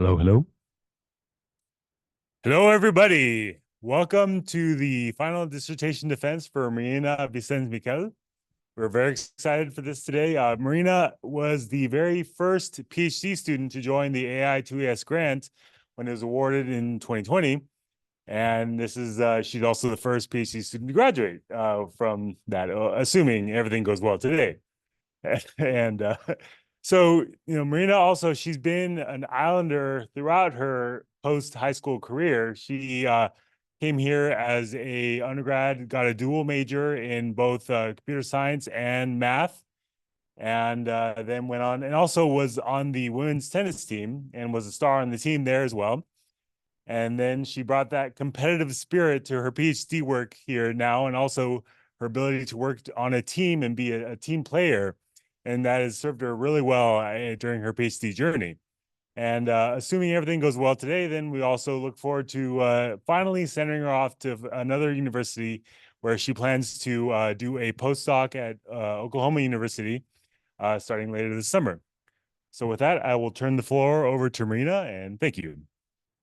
Hello, hello. Hello, everybody. Welcome to the final dissertation defense for Marina Vicens-Miquel. We're very excited for this today. Marina was the very first PhD student to join the AI2AS grant when it was awarded in 2020. And this is, she's also the first PhD student to graduate from that, assuming everything goes well today. and so, Marina also, she's been an Islander throughout her post-high school career. She came here as a undergrad, got a dual major in both computer science and math, and then went on and also was on the women's tennis team and was a star on the team there as well. And then she brought that competitive spirit to her PhD work here now, and also her ability to work on a team and be a team player. And that has served her really well during her PhD journey. And assuming everything goes well today, then we also look forward to finally sending her off to another university where she plans to do a postdoc at Oklahoma University starting later this summer. So with that, I will turn the floor over to Marina, and thank you.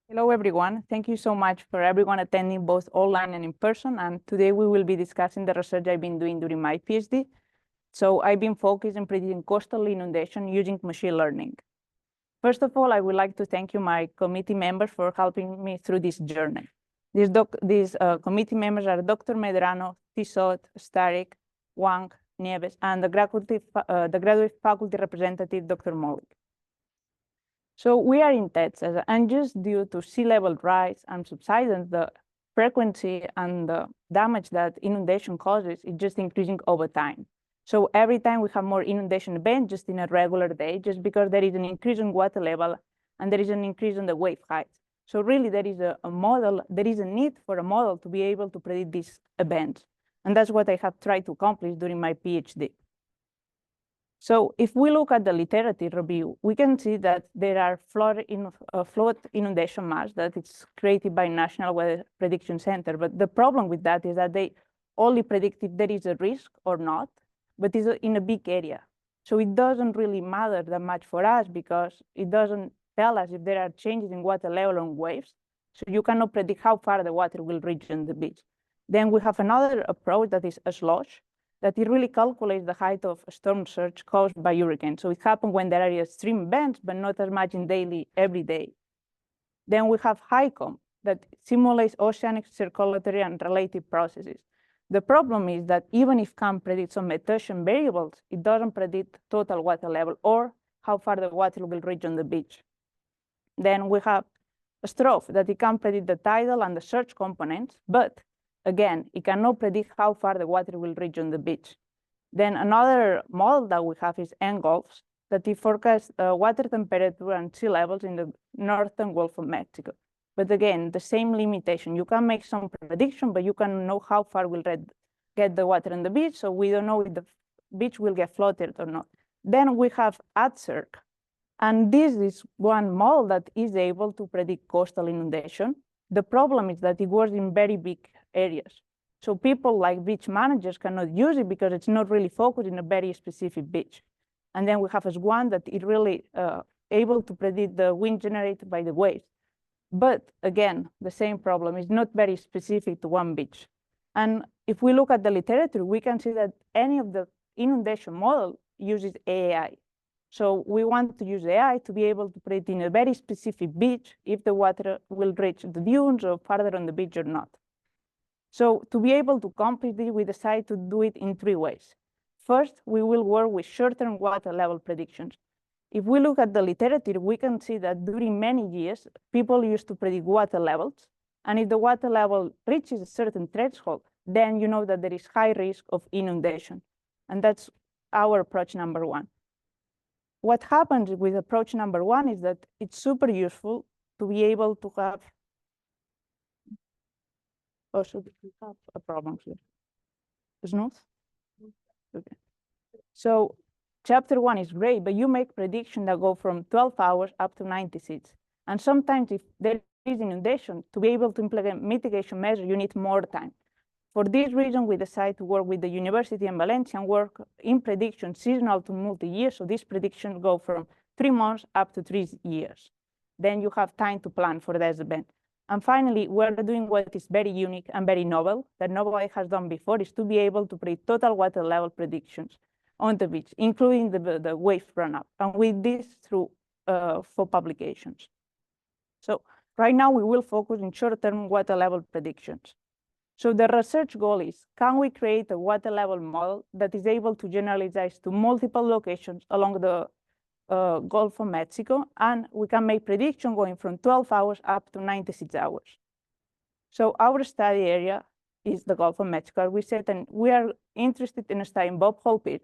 Hello, everyone. Thank you so much for everyone attending both online and in person. And today we will be discussing the research I've been doing during my PhD. So I've been focused on predicting coastal inundation using machine learning. First of all, I would like to thank you, my committee members, for helping me through this journey. These committee members are Dr. Medrano, Tissot, Starik, Wang, Nieves, and the graduate faculty representative, Dr. Molik. So we are in Texas, and just due to sea level rise and subsidence, the frequency and the damage that inundation causes is just increasing over time. So every time we have more inundation events just in a regular day, just because there is an increase in water level and there is an increase in the wave height. So really there is there is a need for a model to be able to predict these events. And that's what I have tried to accomplish during my PhD. So if we look at the literature review, we can see that there are flood inundation maps that it's created by National Weather Prediction Center. But the problem with that is that they only predict if there is a risk or not, but it's in a big area. So it doesn't really matter that much for us because it doesn't tell us if there are changes in water level on waves. So you cannot predict how far the water will reach on the beach. Then we have another approach that is a slush, that it really calculates the height of a storm surge caused by hurricanes. So it happens when there are extreme events, but not as much in every day. Then we have HICOM that simulates oceanic circulatory and related processes. The problem is that even if can predict some Metosian variables, it doesn't predict total water level or how far the water will reach on the beach. Then we have STROF that it can predict the tidal and the surge components, but again, it cannot predict how far the water will reach on the beach. Then another model that we have is ENGOLFs, that it forecasts water temperature and sea levels in the northern Gulf of Mexico. But again, the same limitation. You can make some prediction, but you can know how far will get the water on the beach, so we don't know if the beach will get flooded or not. Then we have ADCIRC, and this is one model that is able to predict coastal inundation. The problem is that it works in very big areas. So people like beach managers cannot use it because it's not really focused in a very specific beach. And then we have as one that is really able to predict the wind generated by the waves. But again, the same problem is not very specific to one beach. And if we look at the literature, we can see that any of the inundation model uses AI. So we want to use AI to be able to predict in a very specific beach if the water will reach the dunes or farther on the beach or not. So to be able to accomplish this, we decided to do it in 3 ways. First, we will work with short-term water level predictions. If we look at the literature, we can see that during many years, people used to predict water levels. And if the water level reaches a certain threshold, then you know that there is high risk of inundation. And that's our approach number 1. What happens with approach number 1 is that it's super useful to be able to have, also we have a problem here. Smooth? Okay. So chapter 1 is great, but you make predictions that go from 12 hours up to 96. And sometimes if there is inundation, to be able to implement mitigation measures, you need more time. For this reason, we decided to work with the University in Valencia and work in prediction seasonal to multi-year. So these predictions go from 3 months up to 3 years. then you have time to plan for this event. And finally, we're doing what is very unique and very novel that nobody has done before, is to be able to predict total water level predictions on the beach, including the wave runoff. And with this through for publications. So right now we will focus on short-term water level predictions. So the research goal is, can we create a water level model that is able to generalize to multiple locations along the Gulf of Mexico, and we can make prediction going from 12 hours up to 96 hours. So our study area is the Gulf of Mexico. We said, and we are interested in studying Bob Hole Pit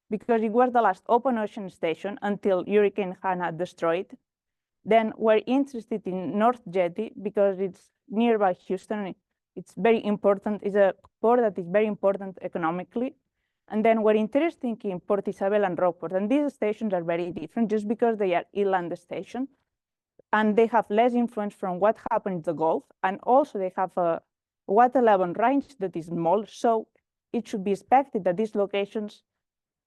because it was the last open ocean station until Hurricane Hanna destroyed. Then we're interested in North Jetty because it's nearby Houston. It's very important. It's a port that is very important economically. And then we're interested in Port Isabel and Rockport. And these stations are very different just because they are inland stations. And they have less influence from what happened in the Gulf. And also they have a water level range that is small. So it should be expected that these locations,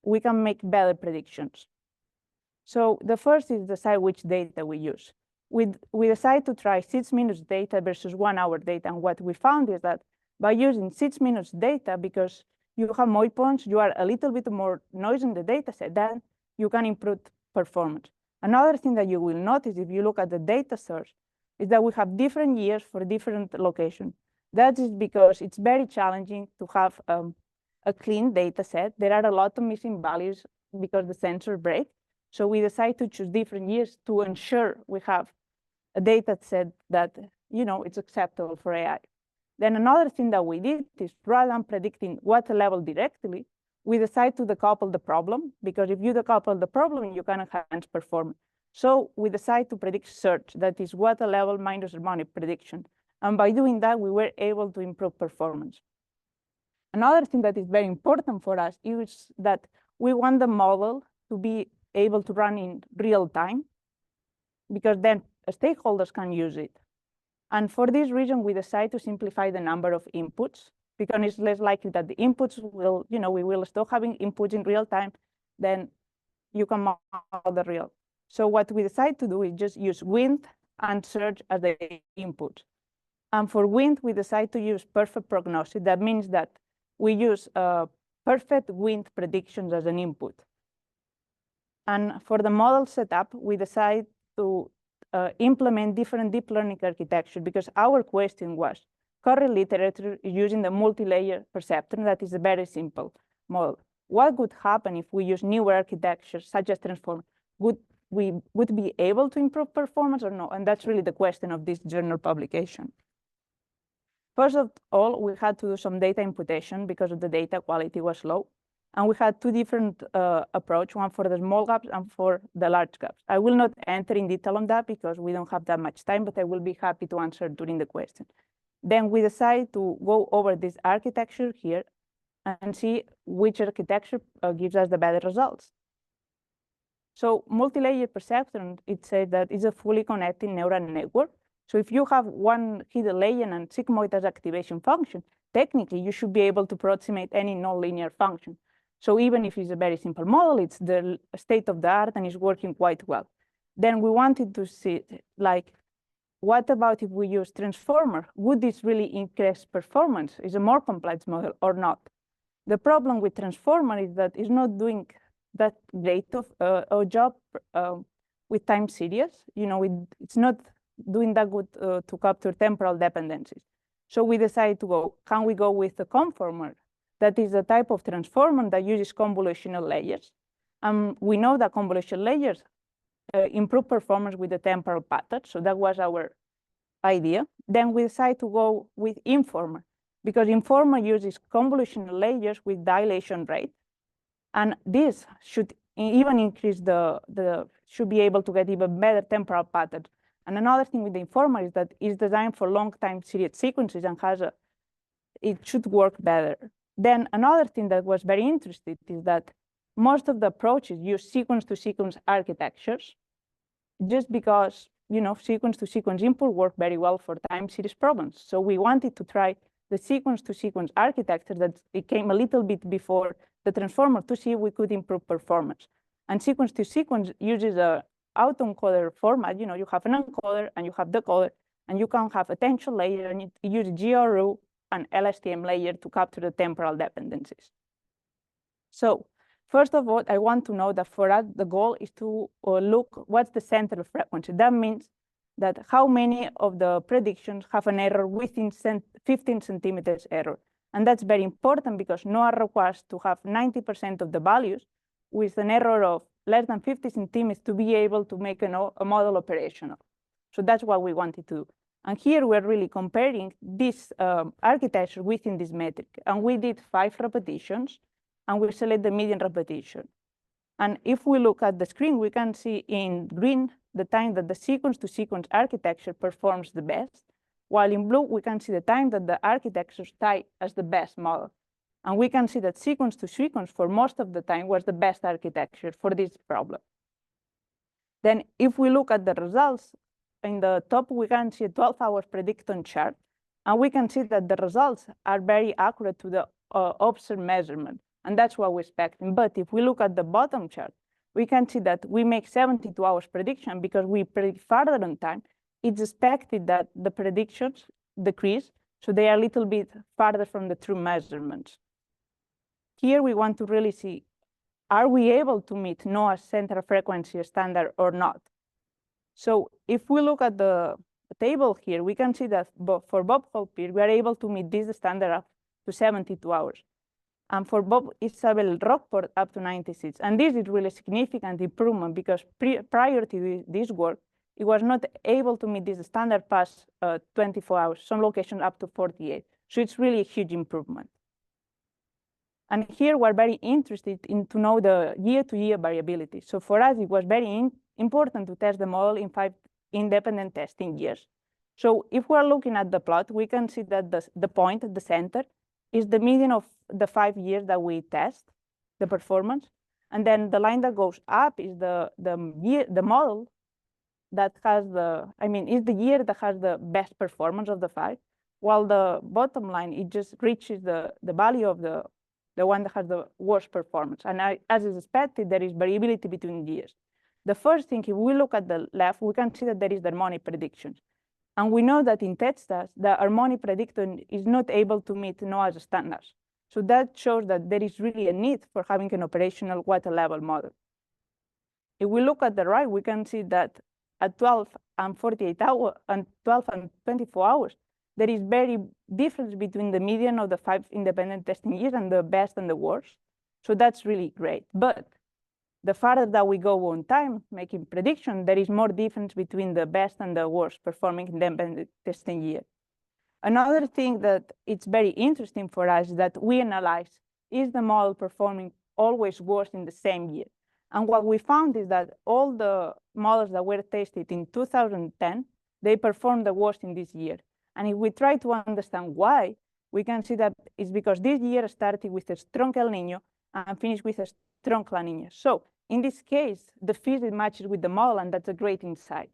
we can make better predictions. So the first is decide which data we use. We decided to try 6 minutes data versus 1 hour data. And what we found is that by using 6 minutes data, because you have more points, you are a little bit more noise in the data set, then you can improve performance. Another thing that you will notice if you look at the data source is that we have different years for different locations. That is because it's very challenging to have a clean data set. There are a lot of missing values because the sensors break. So we decided to choose different years to ensure we have a data set that, you know, it's acceptable for AI. Then another thing that we did is, rather than predicting water level directly, we decided to decouple the problem, because if you decouple the problem, you can enhance performance. So we decided to predict search, that is water level minus harmonic prediction. And by doing that, we were able to improve performance. Another thing that is very important for us is that we want the model to be able to run in real time, because then stakeholders can use it. And for this reason, we decided to simplify the number of inputs, because it's less likely that the inputs will, you know, we will stop having inputs in real time, then you can model the real. So what we decided to do is just use wind and surge as the input. And for wind, we decided to use perfect prognosis. That means that we use perfect wind predictions as an input. And for the model setup, we decided to implement different deep learning architecture, because our question was, current literature is using the multi-layer perceptron that is a very simple model. What would happen if we use newer architectures such as transformer? Would we be able to improve performance or no? And that's really the question of this journal publication. First of all, we had to do some data imputation because the data quality was low. And we had two different approaches, one for the small gaps and for the large gaps. I will not enter in detail on that because we don't have that much time, but I will be happy to answer during the question. Then we decided to go over this architecture here and see which architecture gives us the better results. So multi-layer perceptron, it says that it's a fully connected neural network. So if you have one hidden layer and sigmoid as activation function, technically you should be able to approximate any nonlinear function. So even if it's a very simple model, it's the state of the art and it's working quite well. Then we wanted to see, like, what about if we use transformer? Would this really increase performance? Is a more complex model or not? The problem with transformer is that it's not doing that great of a job with time series. You know, it's not doing that good to capture temporal dependencies. So we decided to go, can we go with a conformer? That is a type of transformer that uses convolutional layers. We know that convolutional layers improve performance with the temporal pattern. So that was our idea. Then we decided to go with informer, because informer uses convolutional layers with dilation rate. And this should even increase should be able to get even better temporal patterns. And another thing with the informer is that it's designed for long time series sequences and it should work better. Then another thing that was very interesting is that most of the approaches use sequence-to-sequence architectures, just because, you know, sequence-to-sequence input work very well for time series problems. So we wanted to try the sequence-to-sequence architecture that it came a little bit before the transformer to see if we could improve performance. And sequence-to-sequence uses a autoencoder format, you have an encoder and you have decoder, and you can have a tensor layer and you use GRU and LSTM layer to capture the temporal dependencies. So first of all, I want to know that for us, the goal is to look what's the center of frequency. That means that how many of the predictions have an error within 15 centimeters error. And that's very important because NOAA requires to have 90% of the values with an error of less than 50 centimeters to be able to make a model operational. So that's what we wanted to do. And here we're really comparing this architecture within this metric. And we did 5 repetitions, and we select the median repetition. And if we look at the screen, we can see in green the time that the sequence-to-sequence architecture performs the best, while in blue, we can see the time that the architectures tie as the best model. And we can see that sequence-to-sequence for most of the time was the best architecture for this problem. Then if we look at the results, in the top, we can see a 12-hour prediction chart, and we can see that the results are very accurate to the observed measurement, and that's what we're expecting. But if we look at the bottom chart, we can see that we make 72 hours prediction because we predict farther on time. It's expected that the predictions decrease, so they are a little bit farther from the true measurements. Here we want to really see, are we able to meet NOAA's center frequency standard or not? So if we look at the table here, we can see that for Bob Hope-Peer, we are able to meet this standard up to 72 hours. And for Bob Isabel Rockport, up to 96. And this is really significant improvement because prior to this work, it was not able to meet this standard past 24 hours, some locations up to 48. So it's really a huge improvement. And here we're very interested in to know the year-to-year variability. So for us, it was very important to test the model in 5 independent testing years. So if we're looking at the plot, we can see that the point at the center is the median of the 5 years that we test the performance. And then the line that goes up is the model that has is the year that has the best performance of the 5, while the bottom line, it just reaches the value of the one that has the worst performance. And as is expected, there is variability between years. The first thing, if we look at the left, we can see that there is the harmonic predictions. And we know that in TEDSTAS, the harmonic prediction is not able to meet NOAA's standards. So that shows that there is really a need for having an operational water level model. If we look at the right, we can see that at 12 and 48 hours and 12 and 24 hours, there is very difference between the median of the 5 independent testing years and the best and the worst. So that's really great. But the farther that we go on time making prediction, there is more difference between the best and the worst performing independent testing year. Another thing that it's very interesting for us is that we analyze, is the model performing always worse in the same year? And what we found is that all the models that were tested in 2010, they performed the worst in this year. And if we try to understand why, we can see that it's because this year started with a strong El Niño and finished with a strong La Niña. So in this case, the physics matches with the model, and that's a great insight.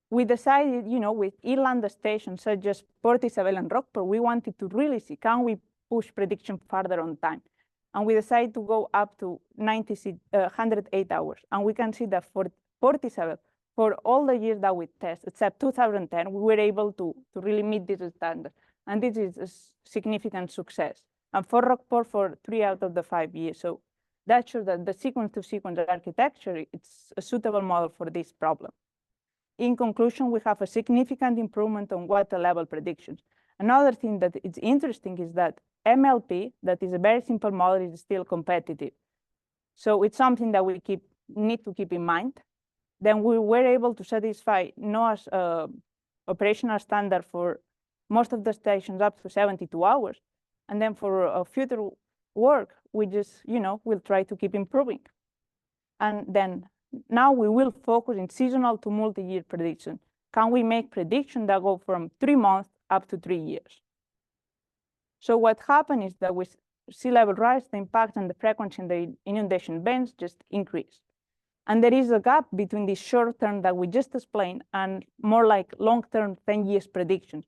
We decided, with inland stations such as Port Isabel and Rockport, we wanted to really see, can we push prediction further on time? And we decided to go up to 108 hours. And we can see that for Port Isabel, for all the years that we test, except 2010, we were able to really meet this standard. And this is a significant success. And for Rockport, for 3 out of the 5 years. So that shows that the sequence-to-sequence architecture, it's a suitable model for this problem. In conclusion, we have a significant improvement on water level predictions. Another thing that is interesting is that MLP, that is a very simple model, is still competitive. So it's something that we need to keep in mind. Then we were able to satisfy NOAA's operational standard for most of the stations up to 72 hours. And then for future work, we just, we'll try to keep improving. And then now we will focus in seasonal to multi-year prediction. Can we make predictions that go from 3 months up to 3 years? So what happened is that with sea level rise, the impact and the frequency in the inundation events just increase. And there is a gap between the short term that we just explained and more like long-term 10 years predictions.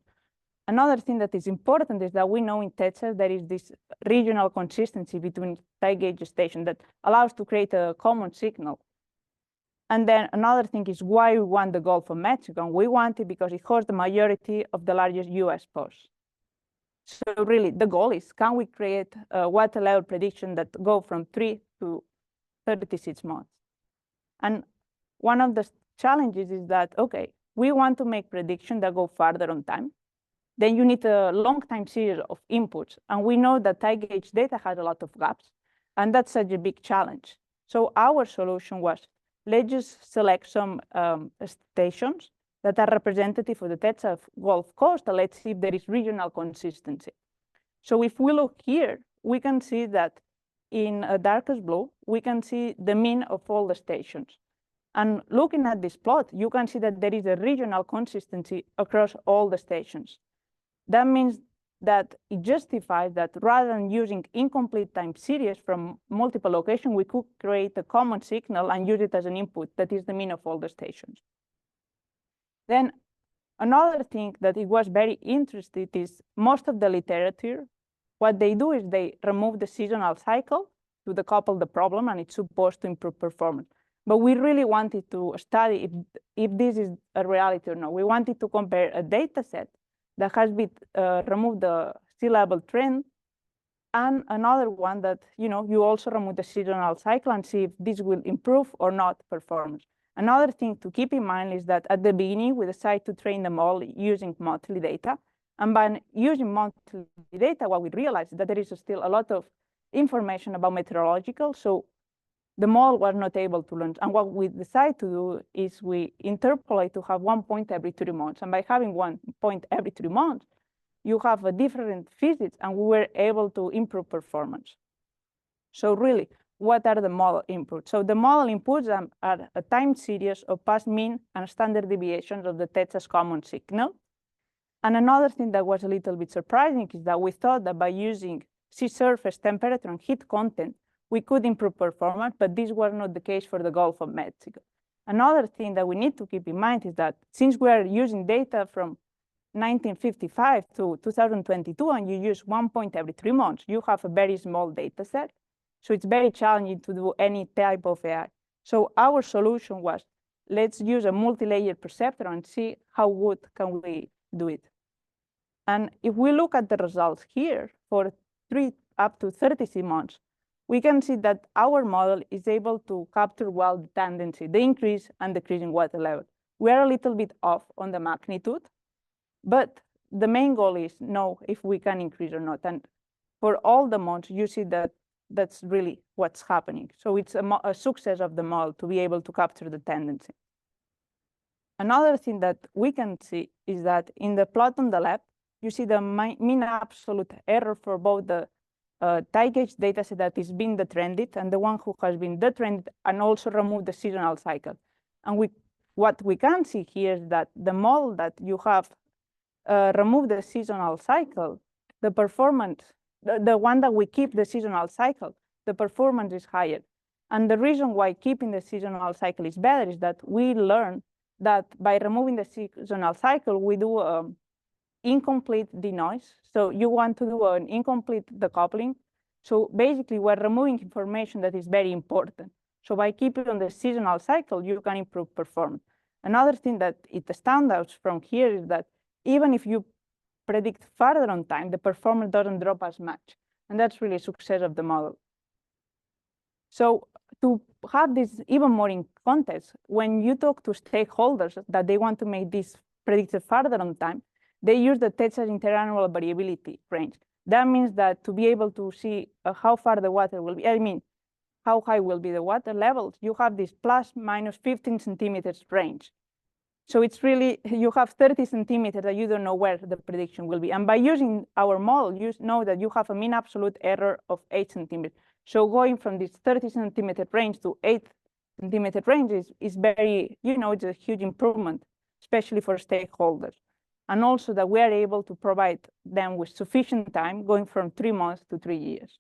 Another thing that is important is that we know in TEDSTAS there is this regional consistency between tide gauge stations that allows to create a common signal. And then another thing is why we want the Gulf of Mexico. And we want it because it hosts the majority of the largest US ports. So really, the goal is, can we create a water level prediction that go from 3 to 36 months? And one of the challenges is that, okay, we want to make predictions that go farther on time. Then you need a long time series of inputs. And we know that tide gauge data has a lot of gaps. And that's such a big challenge. So our solution was, let's just select some stations that are representative of the Texas Gulf Coast, and let's see if there is regional consistency. So if we look here, we can see that in a darkest blue, we can see the mean of all the stations. And looking at this plot, you can see that there is a regional consistency across all the stations. That means that it justifies that rather than using incomplete time series from multiple locations, we could create a common signal and use it as an input that is the mean of all the stations. Then another thing that it was very interesting is most of the literature, what they do is they remove the seasonal cycle to decouple the problem, and it's supposed to improve performance. But we really wanted to study if this is a reality or not. We wanted to compare a data set that has been removed the sea level trend and another one that you also remove the seasonal cycle and see if this will improve or not performance. Another thing to keep in mind is that at the beginning, we decided to train the model using monthly data. And by using monthly data, what we realized is that there is still a lot of information about meteorological. So the model was not able to learn. And what we decided to do is we interpolate to have 1 point every 3 months. And by having 1 point every 3 months, you have a different physics, and we were able to improve performance. So really, what are the model inputs? So the model inputs are a time series of past mean and standard deviations of the Texas common signal. And another thing that was a little bit surprising is that we thought that by using sea surface temperature and heat content, we could improve performance, but this was not the case for the Gulf of Mexico. Another thing that we need to keep in mind is that since we are using data from 1955 to 2022, and you use 1 point every 3 months, you have a very small data set. So it's very challenging to do any type of AI. So our solution was, let's use a multi-layer perceptor and see how good can we do it. And if we look at the results here for 3 up to 36 months, we can see that our model is able to capture well the tendency, the increase and decrease in water level. We are a little bit off on the magnitude, but the main goal is know if we can increase or not. And for all the months, you see that that's really what's happening. So it's a success of the model to be able to capture the tendency. Another thing that we can see is that in the plot on the left, you see the mean absolute error for both the tide gauge dataset that is being detrended and the one who has been detrended, and also remove the seasonal cycle. And what we can see here is that the model that you have removed the seasonal cycle, the performance, the one that we keep the seasonal cycle, the performance is higher. And the reason why keeping the seasonal cycle is better is that we learn that by removing the seasonal cycle, we do incomplete denoise. So you want to do an incomplete decoupling. So basically, we're removing information that is very important. So by keeping on the seasonal cycle, you can improve performance. Another thing that it stands out from here is that even if you predict farther on time, the performance doesn't drop as much. And that's really a success of the model. So to have this even more in context, when you talk to stakeholders that they want to make this predicted farther on time, they use the Texas interannual variability range. That means that to be able to see how far the water will be, I mean, how high will be the water levels, you have this plus minus 15 centimeters range. So it's really, you have 30 centimeters that you don't know where the prediction will be. And by using our model, you know that you have a mean absolute error of 8 centimeters. So going from this 30 centimeter range to 8 centimeter range is very, it's a huge improvement, especially for stakeholders. And also that we are able to provide them with sufficient time going from 3 months to 3 years.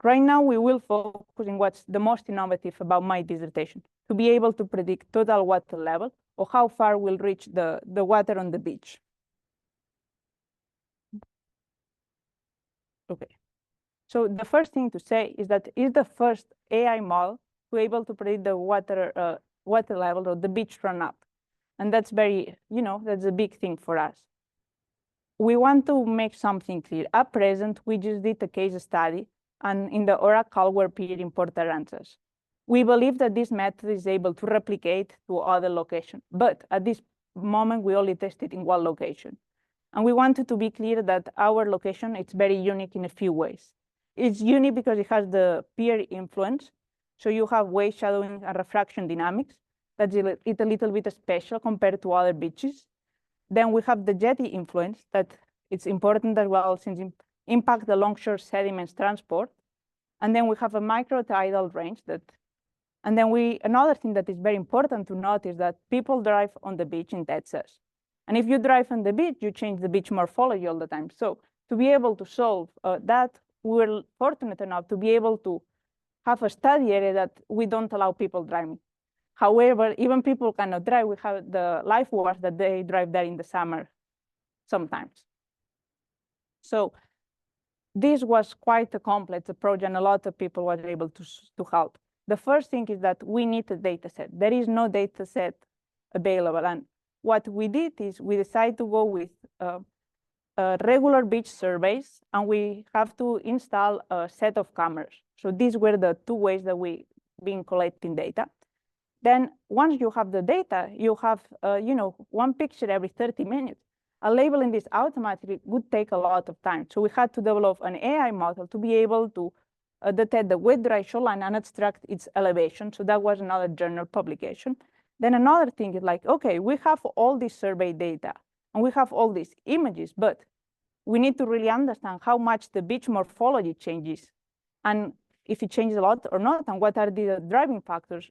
Right now, we will focus on what's the most innovative about my dissertation, to be able to predict total water level or how far we'll reach the water on the beach. Okay. So the first thing to say is that it's the first AI model to be able to predict the water water level or the beach run up. And that's very, that's a big thing for us. We want to make something clear. At present, we just did a case study, and in the Oracle were peer-imported answers. We believe that this method is able to replicate to other locations, but at this moment, we only tested in one location. And we wanted to be clear that our location, it's very unique in a few ways. It's unique because it has the peer influence. So you have wave shadowing and refraction dynamics. That's a little bit special compared to other beaches. Then we have the jetty influence that it's important as well since it impacts the longshore sediments transport. And then we have a micro-tidal range and then another thing that is very important to note is that people drive on the beach in Texas. And if you drive on the beach, you change the beach morphology all the time. So to be able to solve that, we were fortunate enough to be able to have a study area that we don't allow people driving. However, even people cannot drive. We have the lifeguards that they drive there in the summer sometimes. So this was quite a complex approach, and a lot of people were able to help. The first thing is that we need a data set. There is no data set available. And what we did is we decided to go with regular beach surveys, and we have to install a set of cameras. So these were the two ways that we've been collecting data. Then once you have the data, you have one picture every 30 minutes. And labeling this automatically would take a lot of time. So we had to develop an AI model to be able to detect the wet dry shoreline and extract its elevation. So that was another journal publication. Then another thing is like, okay, we have all this survey data and we have all these images, but we need to really understand how much the beach morphology changes and if it changes a lot or not, and what are the driving factors,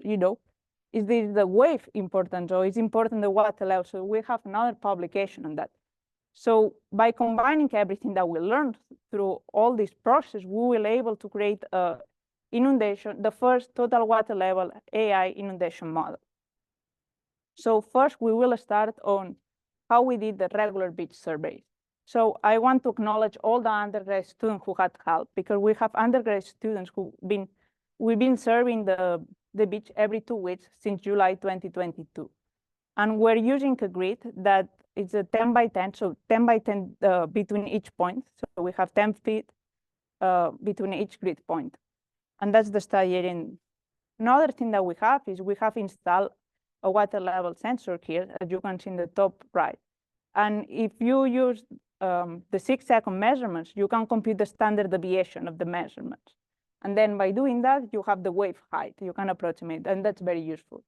Is the wave important, or is important the water level? So we have another publication on that. So by combining everything that we learned through all this process, we will able to create the first total water level AI inundation model. So first, we will start on how we did the regular beach surveys. So I want to acknowledge all the undergrad students who had help, because we have undergrad students we've been serving the beach every 2 weeks since July 2022. And we're using a grid that is a 10 by 10, so 10 by 10 between each point. So we have 10 feet between each grid point. And that's the study area. Another thing that we have is we have installed a water level sensor here, as you can see in the top right. And if you use the 6-second measurements, you can compute the standard deviation of the measurements. And then by doing that, you have the wave height. You can approximate, and that's very useful.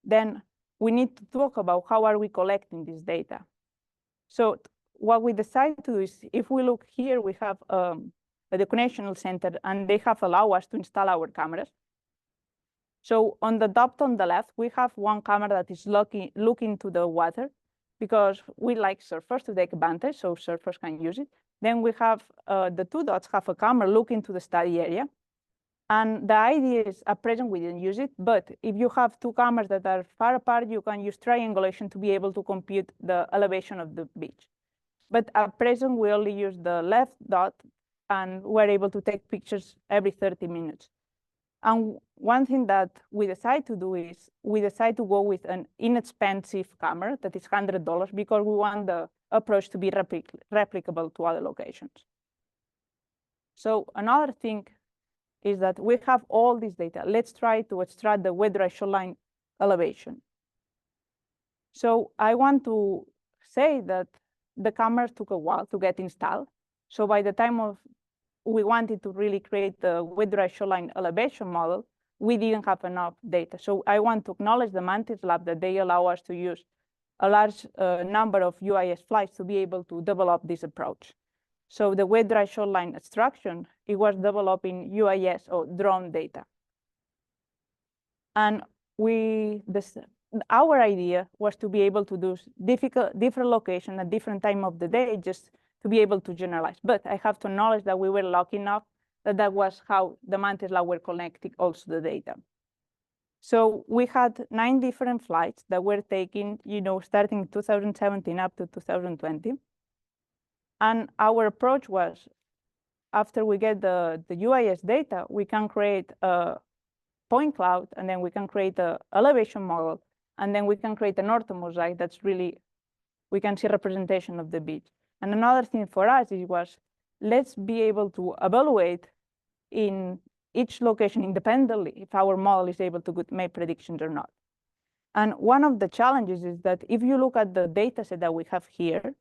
Then we need to talk about how are we collecting this data. So what we decided to do is, if we look here, we have the Connectional Center, and they have allowed us to install our cameras. So on the top on the left, we have one camera that is looking to the water, because we like surfers to take advantage, so surfers can use it. Then we have the 2 dots have a camera looking to the study area. And the idea is, at present, we didn't use it, but if you have 2 cameras that are far apart, you can use triangulation to be able to compute the elevation of the beach. But at present, we only use the left dot, and we're able to take pictures every 30 minutes. And one thing that we decide to do is we decide to go with an inexpensive camera that is $100, because we want the approach to be replicable to other locations. So another thing is that we have all this data. Let's try to extract the wet dry shoreline elevation. So I want to say that the cameras took a while to get installed. So by the time we wanted to really create the wet dry shoreline elevation model, we didn't have enough data. So I want to acknowledge the Mantis Lab that they allow us to use a large number of UIS flights to be able to develop this approach. So the wet dry shoreline extraction, it was developing UIS or drone data. And our idea was to be able to do different location at different time of the day, just to be able to generalize. But I have to acknowledge that we were lucky enough that was how the Mantis Lab were collecting also the data. So we had 9 different flights that were taken, starting 2017 up to 2020. And our approach was, after we get the UIS data, we can create a point cloud, and then we can create an elevation model, and then we can create an orthomosaic that's really, we can see representation of the beach. And another thing for us was, let's be able to evaluate in each location independently if our model is able to make predictions or not. And one of the challenges is that if you look at the data set that we have here,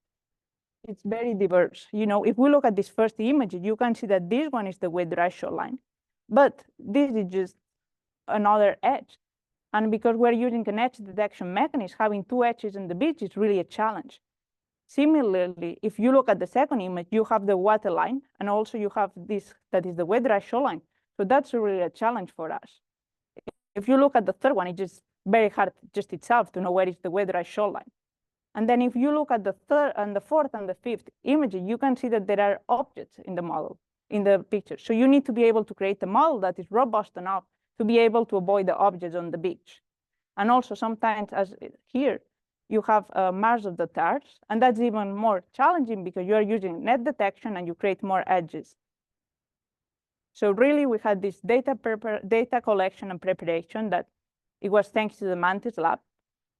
it's very diverse. You know, if we look at this first image, you can see that this one is the wet-dry shoreline, but this is just another edge. And because we're using an edge detection mechanism, having two edges in the beach is really a challenge. Similarly, if you look at the second image, you have the water line, and also you have this, that is the wet-dry shoreline. So that's really a challenge for us. If you look at the third one, it's just very hard just itself to know where is the wet-dry shoreline. And then if you look at the third and the fourth and the fifth image, you can see that there are objects in the model, in the picture. So you need to be able to create a model that is robust enough to be able to avoid the objects on the beach. And also sometimes, as here, you have Mars of the stars, and that's even more challenging because you are using net detection and you create more edges. So really, we had this data collection and preparation that it was thanks to the Mantis lab.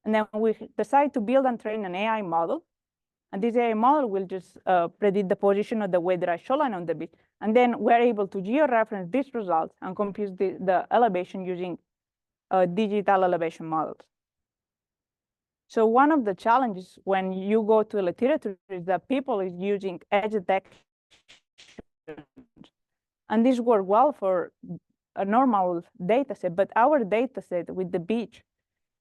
And then we decided to build and train an AI model. And this AI model will just predict the position of the wet-dry shoreline on the beach. And then we're able to georeference these results and compute the elevation using digital elevation models. So one of the challenges when you go to the literature is that people is using edge detection. And this works well for a normal data set, but our data set with the beach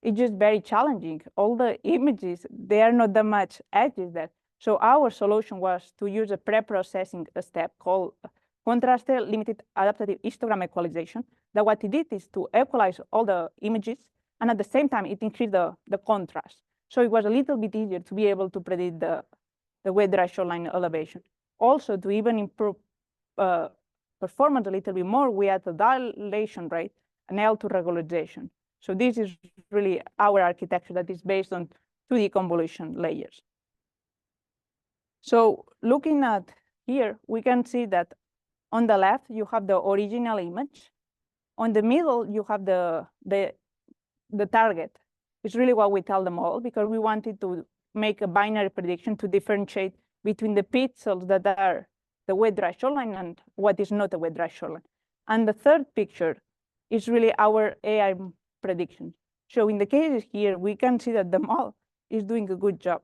is just very challenging. All the images, they are not that much edges there. So our solution was to use a pre-processing step called contrasted limited adaptive histogram equalization, that what it did is to equalize all the images, and at the same time, it increased the contrast. So it was a little bit easier to be able to predict the wet-dry shoreline elevation. Also, to even improve performance a little bit more, we had the dilation rate and L2 regularization. So this is really our architecture that is based on 2D convolution layers. So looking at here, we can see that on the left, you have the original image. On the middle, you have the target. It's really what we tell the model, because we wanted to make a binary prediction to differentiate between the pixels that are the wet-dry shoreline and what is not a wet-dry shoreline. And the third picture is really our AI prediction. So in the cases here, we can see that the model is doing a good job.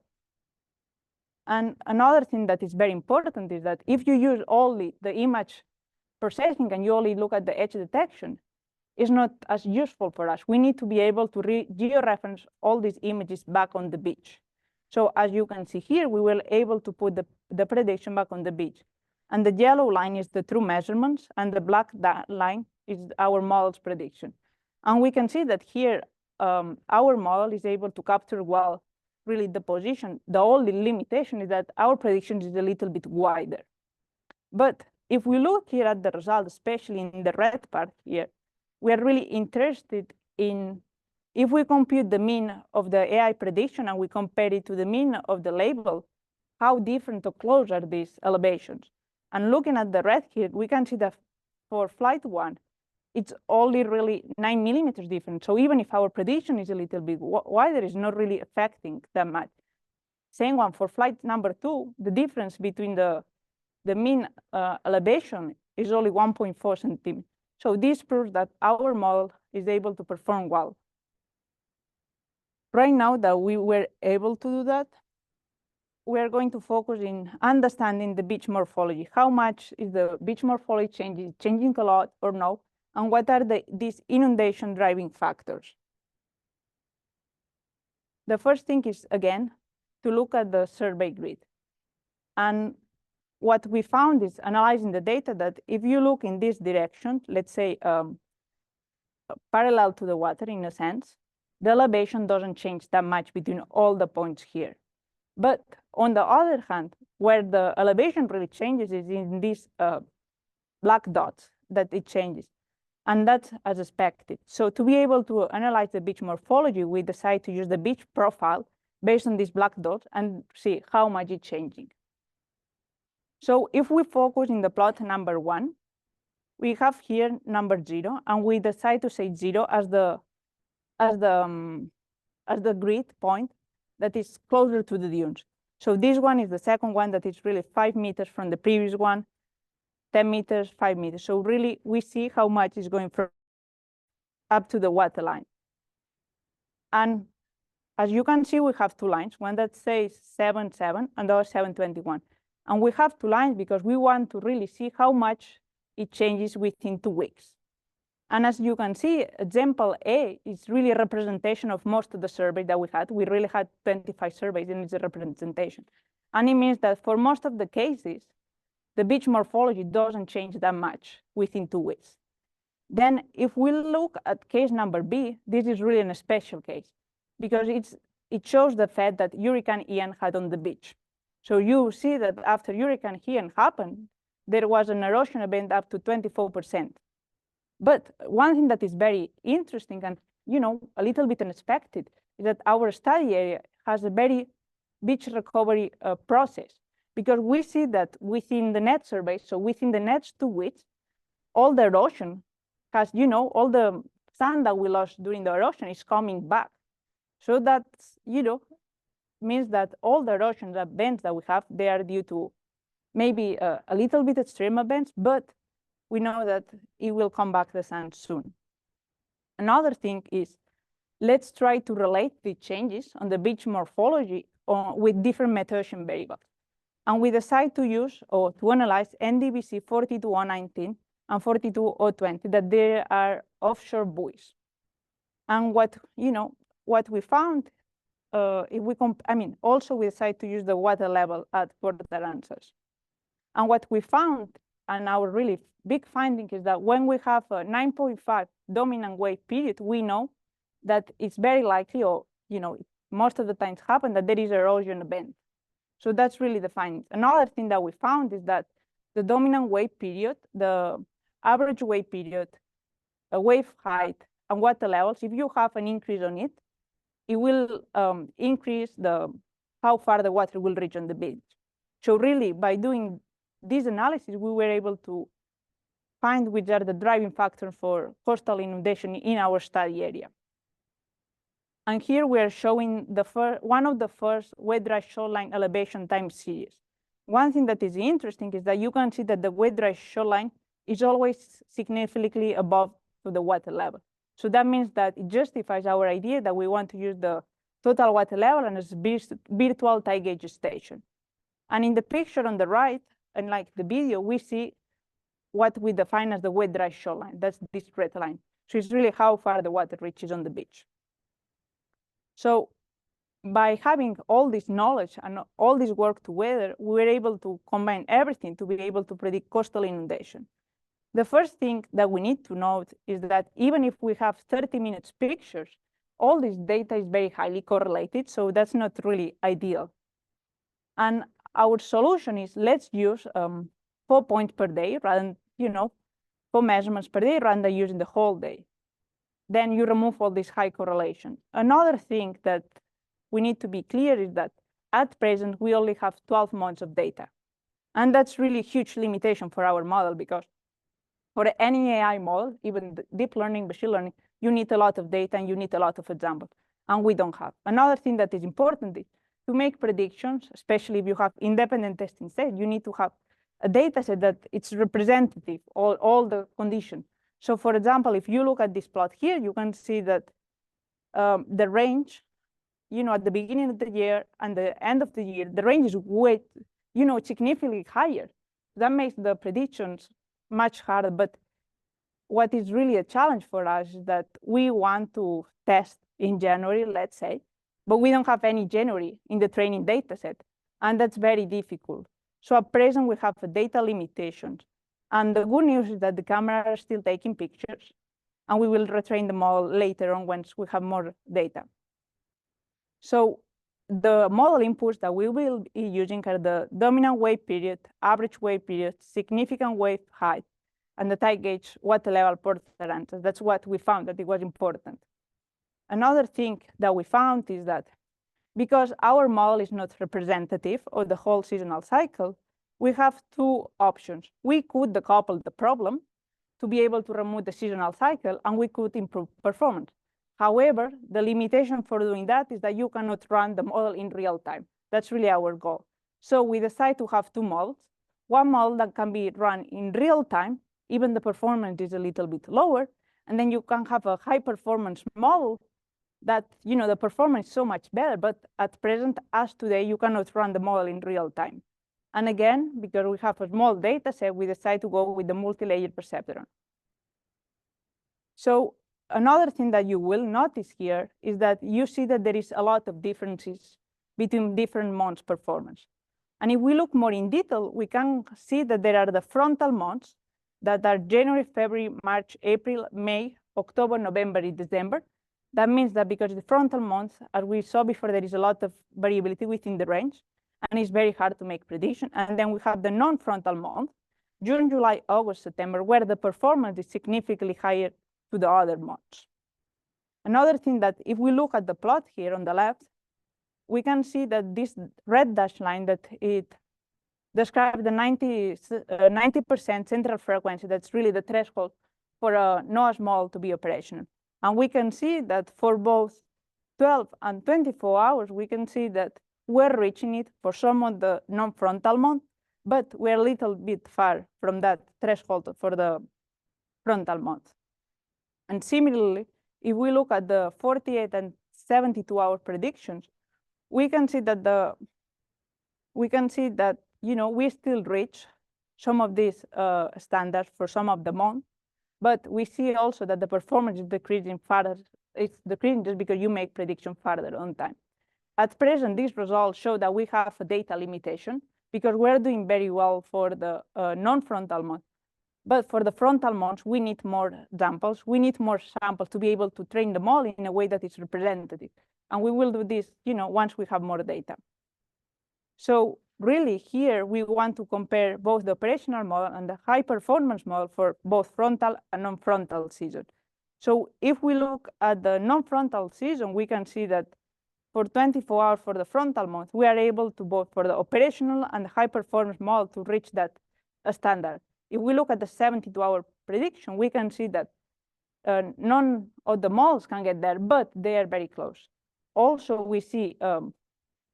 And another thing that is very important is that if you use only the image processing and you only look at the edge detection, it's not as useful for us. We need to be able to georeference all these images back on the beach. So as you can see here, we were able to put the prediction back on the beach. And the yellow line is the true measurements, and the black line is our model's prediction. And we can see that here, our model is able to capture well, really the position. The only limitation is that our prediction is a little bit wider. But if we look here at the result, especially in the red part here, we are really interested in, if we compute the mean of the AI prediction and we compare it to the mean of the label, how different or close are these elevations? And looking at the red here, we can see that for flight 1, it's only really 9 millimeters different. So even if our prediction is a little bit wider, it's not really affecting that much. Same one for flight number 2, the difference between the mean elevation is only 1.4 centimeters. So this proves that our model is able to perform well. Right now that we were able to do that, we are going to focus in understanding the beach morphology. How much is the beach morphology changing a lot or no? And what are these inundation driving factors? The first thing is, again, to look at the survey grid. And what we found is analyzing the data that if you look in this direction, let's say parallel to the water in a sense, the elevation doesn't change that much between all the points here. But on the other hand, where the elevation really changes is in these black dots that it changes. And that's as expected. So to be able to analyze the beach morphology, we decide to use the beach profile based on these black dots and see how much it's changing. So if we focus in the plot number 1, we have here number 0, and we decide to say 0 as the grid point that is closer to the dunes. So this one is the second one that is really 5 meters from the previous one, 10 meters, 5 meters. So really, we see how much is going from up to the waterline. And as you can see, we have two lines, one that says 7.7 and the other 7.21. And we have two lines because we want to really see how much it changes within 2 weeks. And as you can see, example A is really a representation of most of the surveys that we had. We really had 25 surveys, and it's a representation. And it means that for most of the cases, the beach morphology doesn't change that much within 2 weeks. Then if we look at case number B, this is really a special case because it shows the effect that Hurricane Ian had on the beach. So you see that after Hurricane Ian happened, there was an erosion event up to 24%. But one thing that is very interesting and a little bit unexpected is that our study area has a very beach recovery process, because we see that within the net survey, so within the next 2 weeks, all the erosion has, all the sand that we lost during the erosion is coming back. So that, means that all the erosion events that we have, they are due to maybe a little bit extreme events, but we know that it will come back the sand soon. Another thing is, let's try to relate the changes on the beach morphology with different methylation variables. And we decide to use or to analyze NDVC 42019 and 42020, that they are offshore buoys. And what we found, also we decided to use the water level at Port Aransas. And what we found, and our really big finding, is that when we have a 9.5 dominant wave period, we know that it's very likely, or most of the times happen, that there is erosion event. So that's really the finding. Another thing that we found is that the dominant wave period, the average wave period, wave height, and water levels, if you have an increase on it, it will increase how far the water will reach on the beach. So really, by doing this analysis, we were able to find which are the driving factors for coastal inundation in our study area. And here we are showing one of the first wet-dry shoreline elevation time series. One thing that is interesting is that you can see that the wet-dry shoreline is always significantly above the water level. So that means that it justifies our idea that we want to use the total water level and as a virtual tide gauge station. And in the picture on the right, unlike the video, we see what we define as the wet-dry shoreline. That's this red line. So it's really how far the water reaches on the beach. So by having all this knowledge and all this work together, we were able to combine everything to be able to predict coastal inundation. The first thing that we need to note is that even if we have 30 minutes pictures, all this data is very highly correlated, so that's not really ideal. And our solution is, let's use 4 points per day rather than, 4 measurements per day rather than using the whole day. Then you remove all this high correlation. Another thing that we need to be clear is that at present, we only have 12 months of data. And that's really a huge limitation for our model, because for any AI model, even deep learning, machine learning, you need a lot of data and you need a lot of examples, and we don't have. Another thing that is important is to make predictions, especially if you have independent testing set, you need to have a data set that it's representative of all the conditions. So for example, if you look at this plot here, you can see that the range, at the beginning of the year and the end of the year, the range is way, significantly higher. That makes the predictions much harder. But what is really a challenge for us is that we want to test in January, let's say, but we don't have any January in the training data set, and that's very difficult. So at present, we have data limitations. And the good news is that the cameras are still taking pictures, and we will retrain the model later on once we have more data. So the model inputs that we will be using are the dominant wave period, average wave period, significant wave height, and the tide gauge water level Port Aransas. That's what we found that it was important. Another thing that we found is that because our model is not representative of the whole seasonal cycle, we have two options. We could decouple the problem to be able to remove the seasonal cycle, and we could improve performance. However, the limitation for doing that is that you cannot run the model in real time. That's really our goal. So we decide to have two models. One model that can be run in real time, even the performance is a little bit lower, and then you can have a high performance model that, the performance is so much better, but at present, as today, you cannot run the model in real time. And again, because we have a small data set, we decide to go with the multi-layer perceptron. So another thing that you will notice here is that you see that there is a lot of differences between different months' performance. And if we look more in detail, we can see that there are the frontal months that are January, February, March, April, May, October, November, and December. That means that because the frontal months, as we saw before, there is a lot of variability within the range, and it's very hard to make prediction. And then we have the non-frontal months, June, July, August, September, where the performance is significantly higher to the other months. Another thing that if we look at the plot here on the left, we can see that this red dashed line that it describes the 90% central frequency. That's really the threshold for a NOAA model to be operational. And we can see that for both 12 and 24 hours, we can see that we're reaching it for some of the non-frontal months, but we're a little bit far from that threshold for the frontal months. And similarly, if we look at the 48 and 72-hour predictions, we can see that we still reach some of these standards for some of the months, but we see also that the performance is decreasing further. It's decreasing just because you make prediction further on time. At present, these results show that we have a data limitation because we're doing very well for the non-frontal months. But for the frontal months, we need more samples. We need more samples to be able to train the model in a way that is representative. And we will do this, once we have more data. So really here, we want to compare both the operational model and the high performance model for both frontal and non-frontal season. So if we look at the non-frontal season, we can see that for 24 hours for the frontal month, we are able to both for the operational and the high performance model to reach that standard. If we look at the 72-hour prediction, we can see that none of the models can get there, but they are very close. Also, we see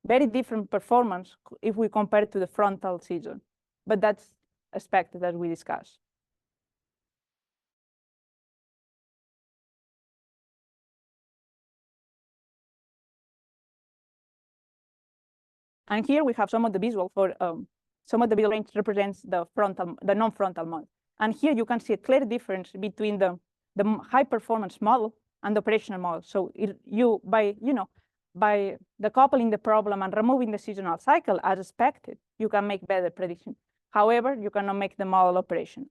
very different performance if we compare it to the frontal season, but that's expected as we discussed. And here we have some of the visual for some of the visual range represents the non-frontal model. And here you can see a clear difference between the high performance model and the operational model. So by decoupling the problem and removing the seasonal cycle as expected, you can make better prediction. However, you cannot make the model operational.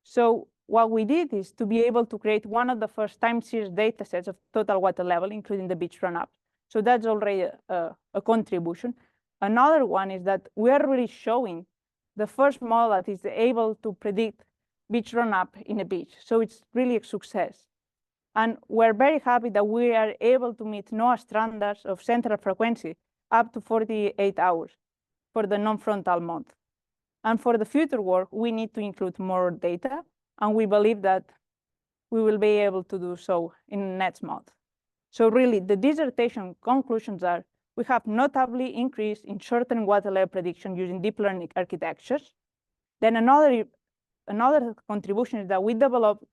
So what we did is to be able to create one of the first time series data sets of total water level, including the beach run-up. So that's already a contribution. Another one is that we are really showing the first model that is able to predict beach run-up in a beach. So it's really a success. And we're very happy that we are able to meet NOAA standards of central frequency up to 48 hours for the non-frontal month. And for the future work, we need to include more data, and we believe that we will be able to do so in the next month. So really, the dissertation conclusions are, we have notably increased in short-term water level prediction using deep learning architectures. Then another contribution is that we developed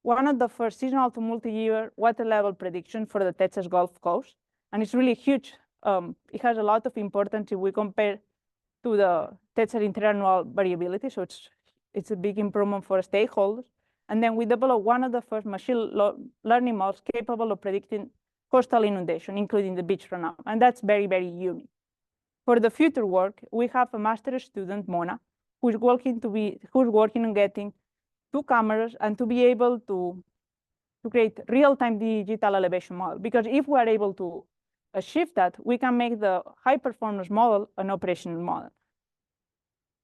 one of the first seasonal to multi-year water level prediction for the Texas Gulf Coast. And it's really huge. It has a lot of importance if we compare to the Texas interannual variability. So it's a big improvement for stakeholders. And then we developed one of the first machine learning models capable of predicting coastal inundation, including the beach run-up. And that's very, very unique. For the future work, we have a master's student, Mona, who's working on getting 2 cameras and to be able to create real-time digital elevation model. Because if we are able to achieve that, we can make the high-performance model an operational model.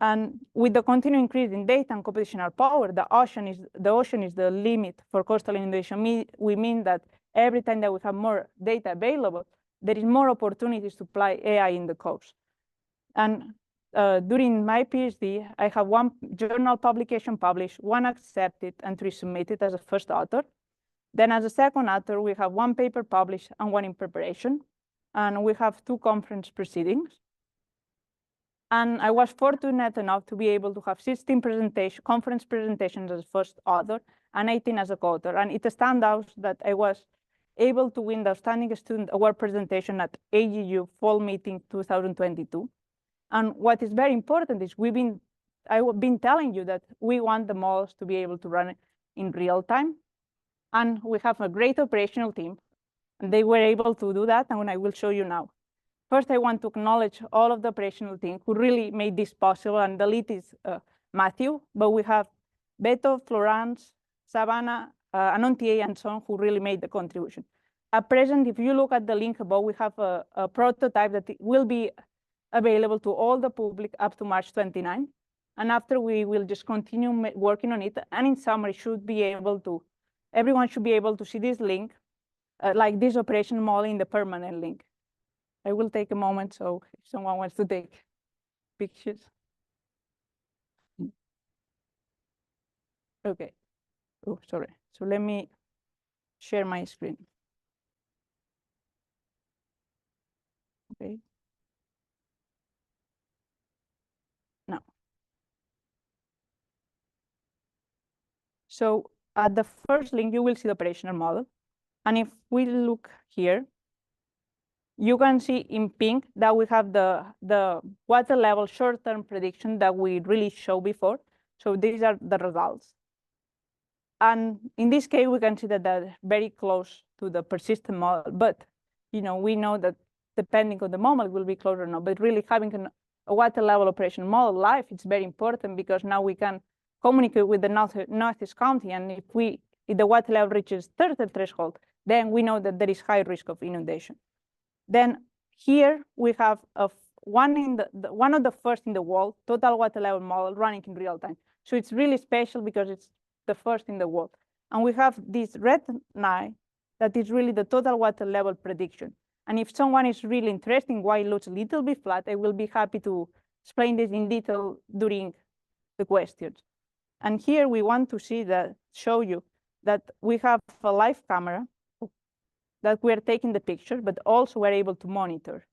And with the continuing increase in data and computational power, the ocean is the limit for coastal inundation. We mean that every time that we have more data available, there is more opportunities to apply AI in the coast. And during my PhD, I have one journal publication published, one accepted, and 3 submitted as a first author. Then as a second author, we have 1 paper published and 1 in preparation. And we have 2 conference proceedings. And I was fortunate enough to be able to have 16 conference presentations as first author and 18 as a co-author. And it stands out that I was able to win the Outstanding Student Award presentation at AGU Fall Meeting 2022. And what is very important is I've been telling you that we want the models to be able to run in real time. And we have a great operational team. And they were able to do that, and I will show you now. First, I want to acknowledge all of the operational team who really made this possible, and the lead is Matthew, but we have Beto, Florence, Savannah, Anontie, and so on, who really made the contribution. At present, if you look at the link above, we have a prototype that will be available to all the public up to March 29. And after, we will just continue working on it. And in summary, everyone should be able to see this link, like this operation model in the permanent link. I will take a moment, so if someone wants to take pictures. Okay. Oh, sorry. So let me share my screen. Okay. Now. So at the first link, you will see the operational model. And if we look here, you can see in pink that we have the water level short-term prediction that we really showed before. So these are the results. And in this case, we can see that they're very close to the persistent model. But we know that depending on the moment, it will be closer or not. But really having a water level operation model live, it's very important, because now we can communicate with the Northeast County. And if the water level reaches 30 threshold, then we know that there is high risk of inundation. Then here we have one of the first in the world total water level model running in real time. So it's really special because it's the first in the world. And we have this red line that is really the total water level prediction. And if someone is really interested in why it looks a little bit flat, I will be happy to explain this in detail during the questions. And here we want to show you that we have a live camera that we are taking the picture, but also we're able to monitor.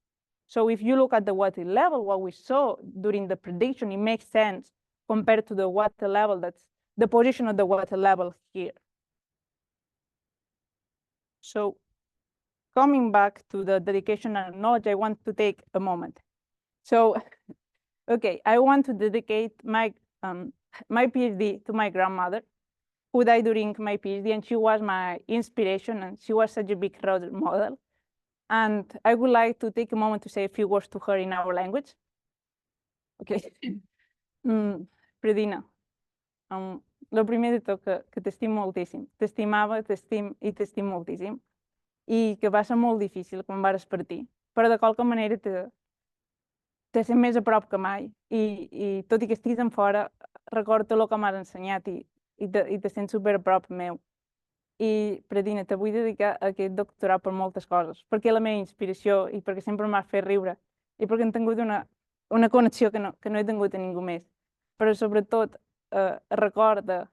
So if you look at the water level, what we saw during the prediction, it makes sense compared to the water level, that's the position of the water level here. So coming back to the dedication and knowledge, I want to take a moment. So, okay, I want to dedicate my PhD to my grandmother, who died during my PhD, and she was my inspiration, and she was such a big role model. And I would like to take a moment to say a few words to her in our language. Okay. Predina, lo primer de tot que t'estimo moltíssim. T'estimava, i t'estimo moltíssim. I que va ser molt difícil quan vares partir, però de qualque manera te sent més a prop que mai. I tot i que estiguis en fora, recordo el que m'has ensenyat i te sents super a prop meu. I, Predina, te vull dedicar a aquest doctorat per moltes coses, perquè la meva inspiració i perquè sempre m'has fet riure i perquè hem tingut una connexió que no he tingut a ningú més. Però sobretot recorda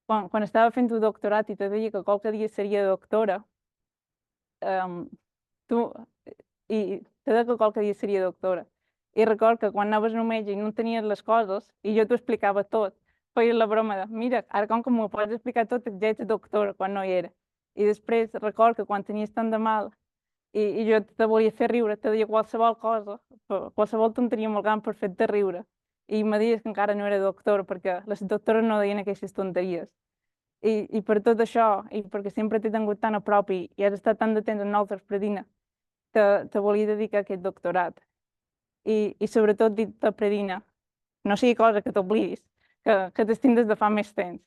quan estava fent el doctorat i te deia que qualque dia seria doctora, i te deia que qualque dia seria doctora. I recordo que quan anaves a un metge i no tenies les coses i jo t'ho explicava tot, feia la broma de, mira, ara com que m'ho pots explicar tot, ja ets doctora, quan no hi era. I després recordo que quan tenies tant de mal i jo te volia fer riure, te deia qualsevol cosa, qualsevol tonteria molt gran per fer-te riure. I me deies que encara no era doctora, perquè les doctores no deien aquestes tonteries. I per tot això, i perquè sempre t'he tingut tan a prop i has estat tan d'atent amb nosaltres, Predina, te volia dedicar a aquest doctorat. I sobretot dir-te, Predina, no sigui cosa que t'oblidis, que t'estim des de fa més temps,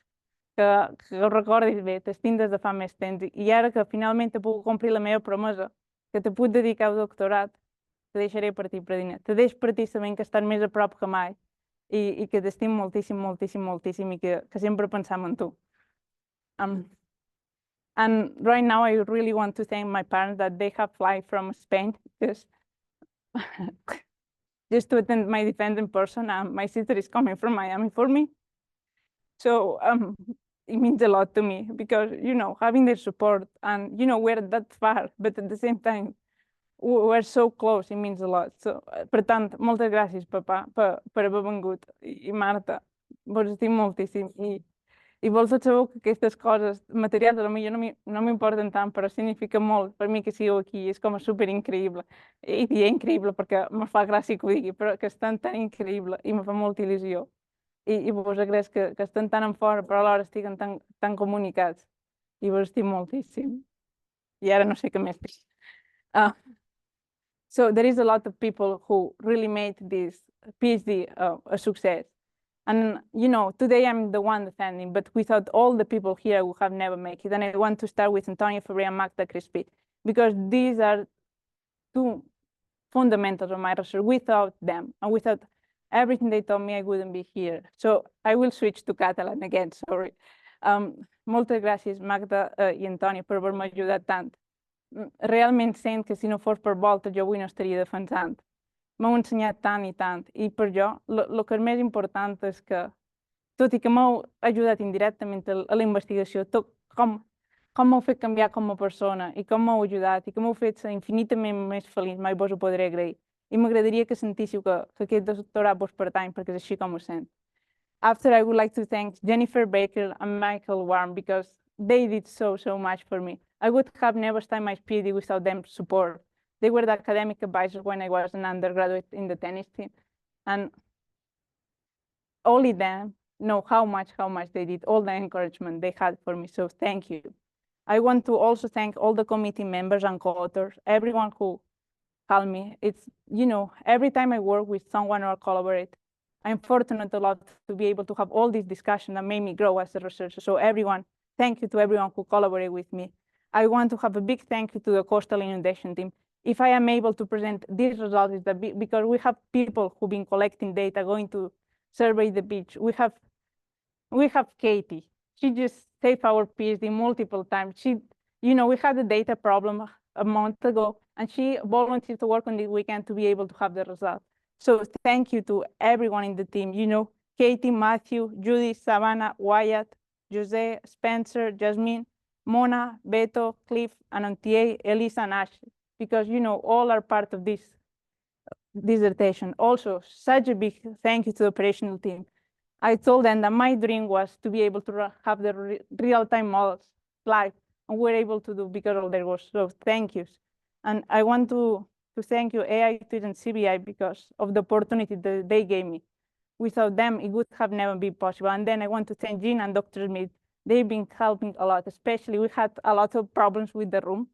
que ho recordis bé, t'estim des de fa més temps. I ara que finalment he pogut complir la meva promesa, que te puc dedicar al doctorat, te deixaré partir, Predina. Te deixo partir sabent que estàs més a prop que mai i que t'estim moltíssim, moltíssim, moltíssim i que sempre pensam en tu. And right now, I really want to thank my parents that they have flight from Spain, because just to attend my defense in person. My sister is coming from Miami for me. So it means a lot to me because, having their support and, we're that far, but at the same time, we're so close, it means a lot. So, per tant, moltes gràcies, papà, per haver vengut. I Marta, vos estim moltíssim. I vols sabeu que aquestes coses materials a lo millor no m'importen tant, però significa molt per mi que sigueu aquí, és com super increïble. I diré increïble perquè me fa gràcia que ho digui, però que estan tan increïble i me fa molta il·lusió. I vos agraeix que estan tan en fora, però alhora estiguen tan comunicats. I vos estim moltíssim. I ara no sé què més dir. So there is a lot of people who really made this PhD a success. And, today I'm the one defending, but without all the people here, I would have never made it. And I want to start with Antonio Ferreira and Magda Christi, because these are two fundamentals of my research. Without them, and without everything they taught me, I wouldn't be here. So I will switch to Catalan again, sorry. Moltes gràcies, Magda i Antonio, per haver-me ajudat tant. Realment sent que si no fos per vosaltres jo avui no estaria defensant. M'heu ensenyat tant i tant, i per jo el que és més important és que, tot i que m'heu ajudat indirectament a la investigació, com m'heu fet canviar com a persona i com m'heu ajudat i que m'heu fet ser infinitament més feliç, mai vos ho podré agrair. I m'agradaria que sentíssiu que aquest doctorat vos pertany, perquè és així com ho sent. After, I would like to thank Jennifer Baker and Michael Warren because they did so much for me. I would have never started my PhD without them support. They were the academic advisors when I was an undergraduate in the tennis team. And only them know how much they did, all the encouragement they had for me. So thank you. I want to also thank all the committee members and co-authors, everyone who helped me. It's, every time I work with someone or collaborate, I'm fortunate a lot to be able to have all these discussions that made me grow as a researcher. So everyone, thank you to everyone who collaborated with me. I want to have a big thank you to the coastal inundation team. If I am able to present these results, is that because we have people who've been collecting data, going to survey the beach. We have Katie. She just saved our PhD multiple times. We had a data problem a month ago, and she volunteered to work on the weekend to be able to have the results. So thank you to everyone in the team. Katie, Matthew, Judy, Savannah, Wyatt, Jose, Spencer, Jasmine, Mona, Beto, Cliff, Anantie, Elisa, and Ashley, because all are part of this dissertation. Also, such a big thank you to the operational team. I told them that my dream was to be able to have the real-time models live, and we're able to do because of their work. So thank you. And I want to thank you, AI2 and CBI, because of the opportunity that they gave me. Without them, it would have never been possible. And then I want to thank Jean and Dr. Smith. They've been helping a lot, especially we had a lot of problems with the room.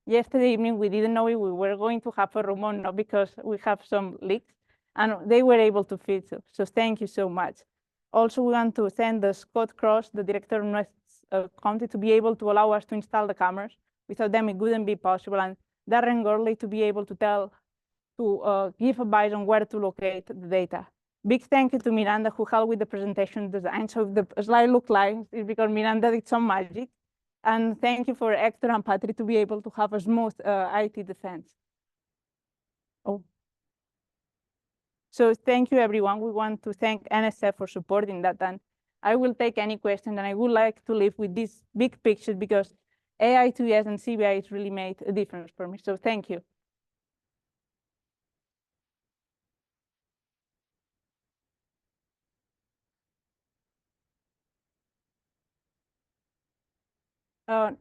Yesterday evening, we didn't know if we were going to have a room or not because we have some leaks, and they were able to fix it. So thank you so much. Also, we want to thank the Scott Cross, the director of West County, to be able to allow us to install the cameras. Without them, it wouldn't be possible. And Darren Gurley to be able to give advice on where to locate the data. Big thank you to Miranda, who helped with the presentation design. So if the slide look like it's because Miranda did some magic. And thank you for Hector and Patrick to be able to have a smooth IT defense. So thank you, everyone. We want to thank NSF for supporting that. And I will take any question, and I would like to leave with this big picture because AI2S and CBI really made a difference for me. So thank you.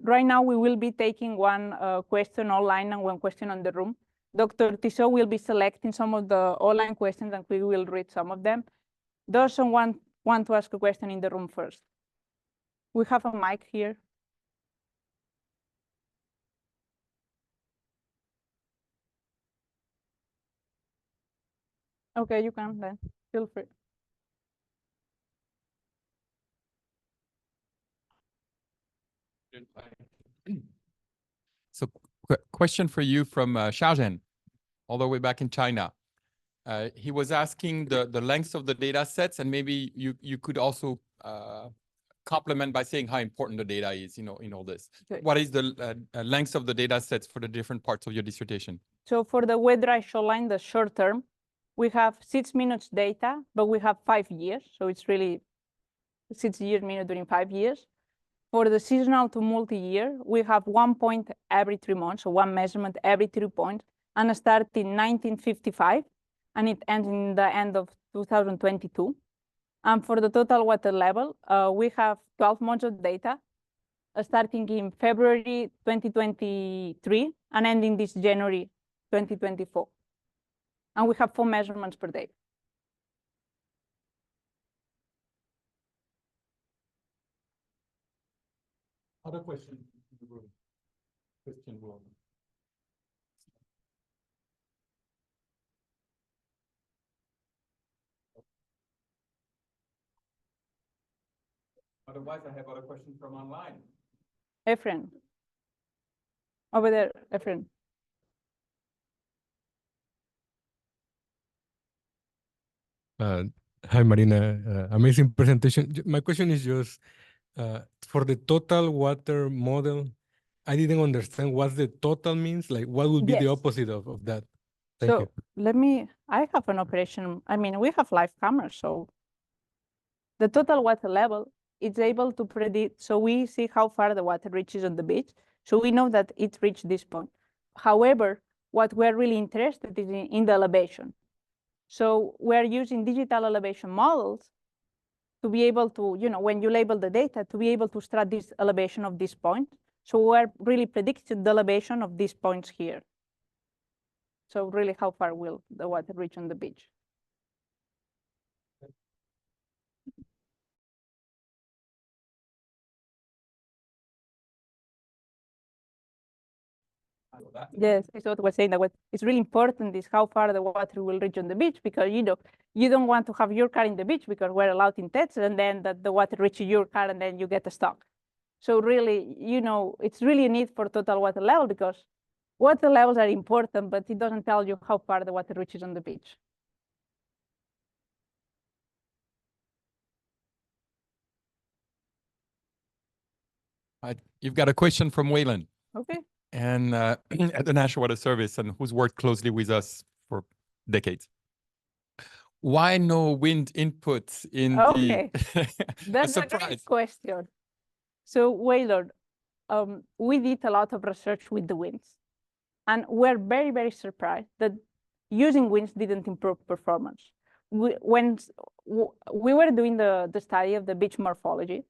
Right now, we will be taking one question online and one question on the room. Dr. Tissot will be selecting some of the online questions, and we will read some of them. Does someone want to ask a question in the room first? We have a mic here. Okay, you can then. Feel free. So question for you from Xiaozhen, all the way back in China. He was asking the length of the data sets, and maybe you could also complement by saying how important the data is, in all this. Okay. What is the length of the data sets for the different parts of your dissertation? So for the wet dry shoreline, the short term, we have 6 minutes data, but we have 5 years. So it's really 6 years minute during 5 years. For the seasonal to multi-year, we have 1 point every 3 months, so 1 measurement every 3 points, and it started in 1955, and it ends in the end of 2022. And for the total water level, we have 12 months of data, starting in February 2023 and ending this January 2024. And we have 4 measurements per day. Other questions in the room? Question will. Otherwise, I have other questions from online. Efren. Over there, Efren. Hi, Marina. Amazing presentation. My question is just for the total water model, I didn't understand what the total means. Like, what would be the Yes. opposite of that? Thank you. I have an operation. I mean, we have live cameras, so the total water level is able to predict. So we see how far the water reaches on the beach. So we know that it reached this point. However, what we're really interested is in the elevation. So we're using digital elevation models to be able to, when you label the data, to be able to extract this elevation of this point. So we're really predicting the elevation of these points here. So really, how far will the water reach on the beach? Yes, I thought was saying that what is really important is how far the water will reach on the beach, because you don't want to have your car in the beach because we're allowed in Texas, and then that the water reaches your car and then you get stuck. So really, it's really a need for total water level, because water levels are important, but it doesn't tell you how far the water reaches on the beach. You've got a question from Wayland. Okay. And at the National Weather Service, and who's worked closely with us for decades. Why no wind input in Okay. the That's a great question. So, Waylord, we did a lot of research with the winds, and we're very, very surprised that using winds didn't improve performance. When we were doing the study of the beach morphology,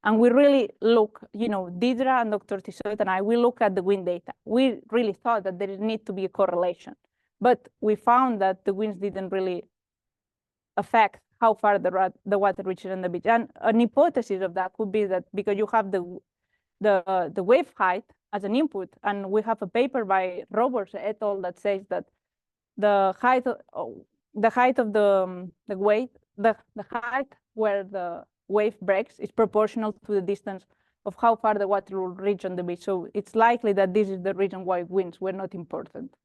and we really look, Deidre and Dr. Tissot and I, we look at the wind data. We really thought that there need to be a correlation, but we found that the winds didn't really affect how far the water reaches on the beach. And an hypothesis of that could be that because you have the wave height as an input, and we have a paper by Roberts et al. That says that the height of the wave, the height where the wave breaks is proportional to the distance of how far the water will reach on the beach. So it's likely that this is the reason why winds were not important.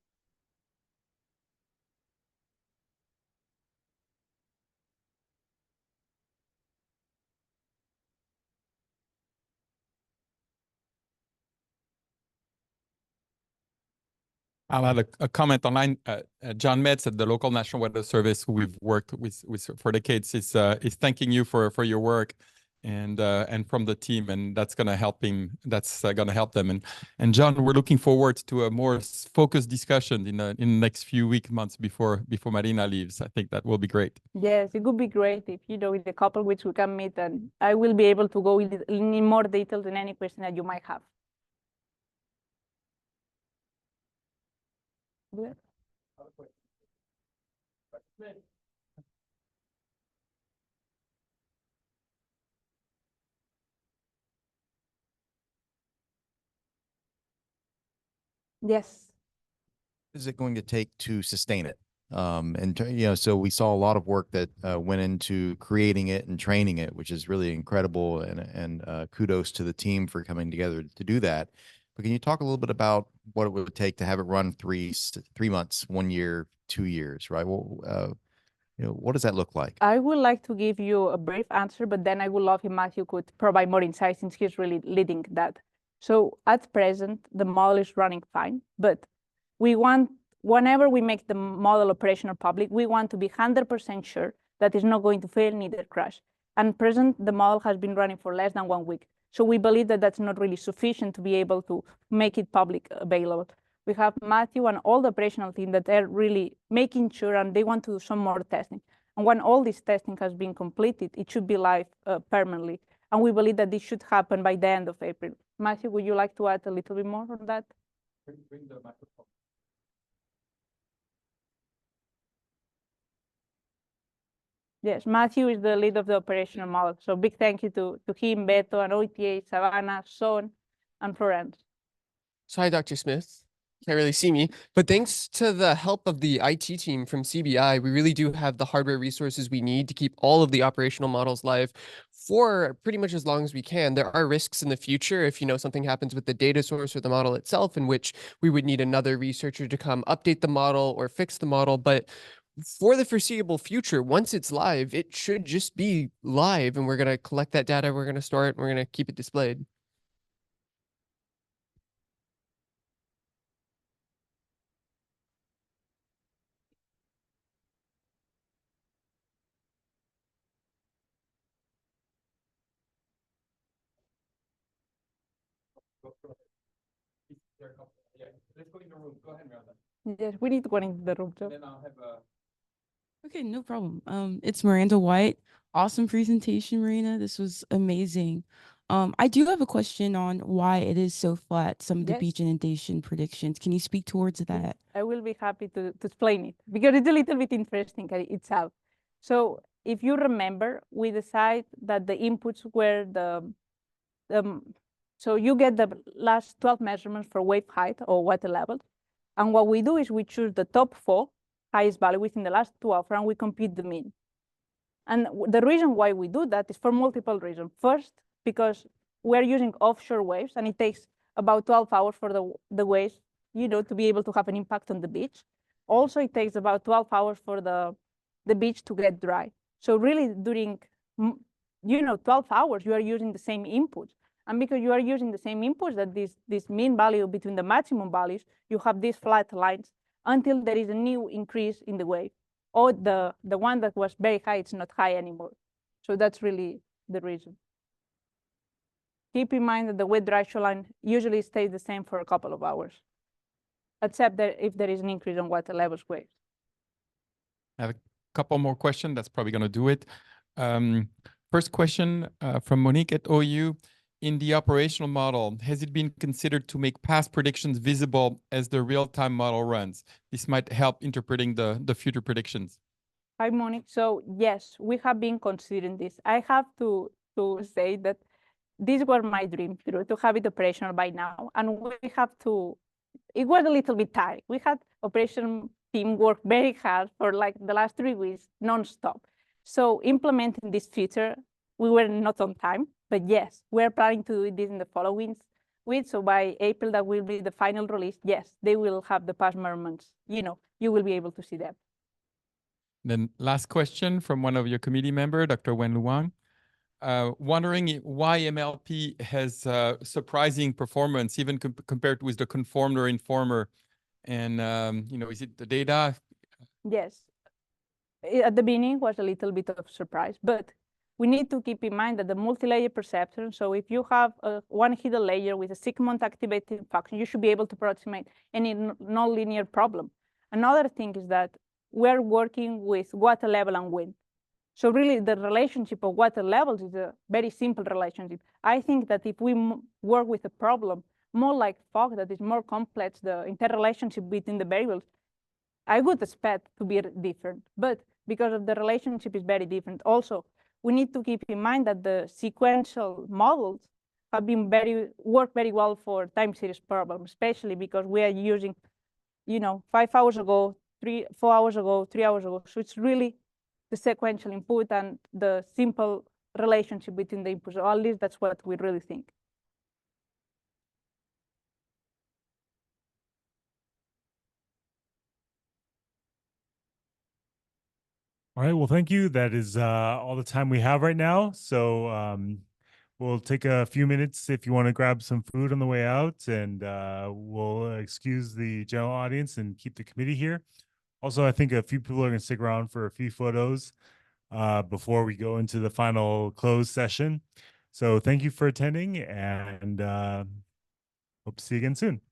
I'll add a comment online. John Metz at the local National Weather Service, who we've worked with for decades, is thanking you for your work, and from the team, and that's going to help him. That's going to help them. And John, we're looking forward to a more focused discussion in the next few months before Marina leaves. I think that will be great. Yes, it would be great if in a couple of weeks we can meet, and I will be able to go in more details in any question that you might have. Good. Yes. What is it going to take to sustain it? So we saw a lot of work that went into creating it and training it, which is really incredible, and kudos to the team for coming together to do that. But can you talk a little bit about what it would take to have it run 3 months, 1 year, 2 years, right? Well, what does that look like? I would like to give you a brief answer, but then I would love if Matthew could provide more insight, since he's really leading that. So at present, the model is running fine, but we want whenever we make the model operational public, we want to be 100% sure that it's not going to fail, neither crash. And present, the model has been running for less than 1 week. So we believe that that's not really sufficient to be able to make it public available. We have Matthew and all the operational team that are really making sure, and they want to do some more testing. And when all this testing has been completed, it should be live permanently. And we believe that this should happen by the end of April. Matthew, would you like to add a little bit more on that? Bring the microphone. Yes, Matthew is the lead of the operational model. So big thank you to him, Beto, and OTA, Savannah, Son, and Florence. So hi, Dr. Smith. Can't really see me, but thanks to the help of the IT team from CBI, we really do have the hardware resources we need to keep all of the operational models live for pretty much as long as we can. There are risks in the future if, something happens with the data source or the model itself, in which we would need another researcher to come update the model or fix the model. But for the foreseeable future, once it's live, it should just be live, and we're going to collect that data, we're going to store it, and we're going to keep it displayed. Yeah, let's go in the room. Go ahead, Miranda. Yes, we need to go into the room. So. And then I'll have a... Okay, no problem. It's Miranda White. Awesome presentation, Marina. This was amazing. I do have a question on why it is so flat, some of the Yes. beach inundation predictions. Can you speak towards that? I will be happy to explain it because it's a little bit interesting itself. So if you remember, we decide that the inputs were so you get the last 12 measurements for wave height or water level. And what we do is we choose the top 4 highest value within the last 2 hours, and we compute the mean. And the reason why we do that is for multiple reasons. First, because we're using offshore waves, and it takes about 12 hours for the waves, to be able to have an impact on the beach. Also, it takes about 12 hours for the beach to get dry. So really, during 12 hours, you are using the same inputs. And because you are using the same inputs, that this mean value between the maximum values, you have these flat lines until there is a new increase in the wave. Or the one that was very high, it's not high anymore. So that's really the reason. Keep in mind that the wet dry shoreline usually stays the same for a couple of hours, except that if there is an increase in water levels waves. I have a couple more questions. That's probably going to do it. First question from Monique at OU. In the operational model, has it been considered to make past predictions visible as the real-time model runs? This might help interpreting the future predictions. Hi, Monique. So yes, we have been considering this. I have to say that this was my dream to have it operational by now. And we have to, it was a little bit tiring. We had operation team work very hard for like the last 3 weeks, nonstop. So implementing this feature, we were not on time. But yes, we're planning to do this in the following week. So by April, that will be the final release. Yes, they will have the past measurements. You will be able to see them. Then last question from one of your committee members, Dr. Wen Luang. Wondering why MLP has surprising performance, even compared with the conformed or informer. And, is it the data? Yes. At the beginning was a little bit of surprise, but we need to keep in mind that the multi-layer perceptron, so if you have one hidden layer with a Sigmund activating function, you should be able to approximate any non-linear problem. Another thing is that we're working with water level and wind. So really the relationship of water levels is a very simple relationship. I think that if we work with a problem more like fog that is more complex, the interrelationship between the variables, I would expect to be different, but because of the relationship is very different. Also, we need to keep in mind that the sequential models have been work very well for time series problems, especially because we are using, 5 hours ago, 4 hours ago, 3 hours ago. So it's really the sequential input and the simple relationship between the inputs. Or at least that's what we really think. All right, well, thank you. That is all the time we have right now. So We'll take a few minutes if you want to grab some food on the way out, and we'll excuse the general audience and keep the committee here. Also, I think a few people are going to stick around for a few photos before we go into the final closed session. So thank you for attending, and hope to see you again soon.